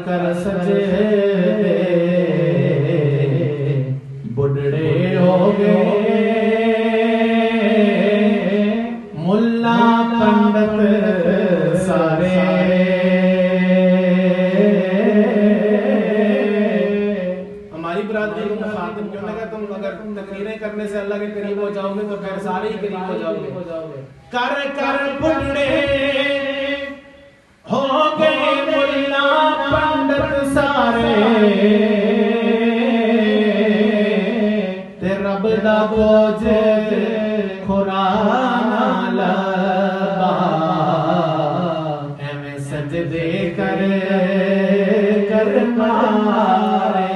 कर सजदे बुढ़ड़े हो गए, मुल्ला पंडित सारे हमारी बरादरी को मुखातिब क्यों लगा? तुम अगर तकरीरें करने से अल्लाह के करीब हो जाओगे तो फिर सारे ही करीब हो जाओगे। कर कर बुढ़ड़े हो गए मुल्ला पंडित सारे, ते रब दा बोझ खुराना लबा, एवें सजदे कर कर मारे।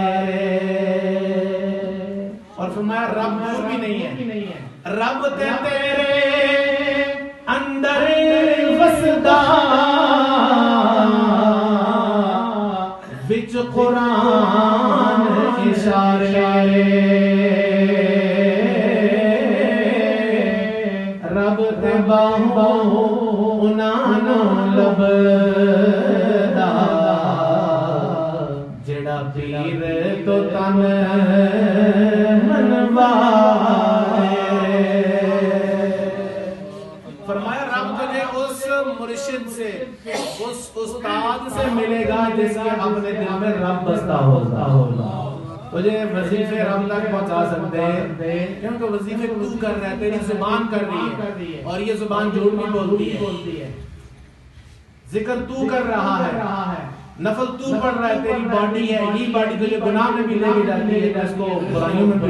और फरमाया रब दूर भी नहीं है, रब ते तेरे अंदर वसदा, विच कुरान इशारे, रब ते बाहों उनानो लबदा, जेड़ा पीर तो तन मनवाए। फरमाया रब तुझे उस मुर्शिद से, उस उस्ताद से मिलेगा जिसके अपने दिल में रब बसता होगा। तुझे वजीफे रब तक पहुंचा सकते हैं, क्योंकि वजीफे तू कर रहा है, तेरी जुबान कर रही है, और ये जुबान झूठ भी बोलती है। जिक्र तू कर रहा है, नफल तू पढ़ रहा है, तेरी बॉडी है, ये बॉडी तुझे गुनाह में भी लेके जाती है, इसको बुराइयों में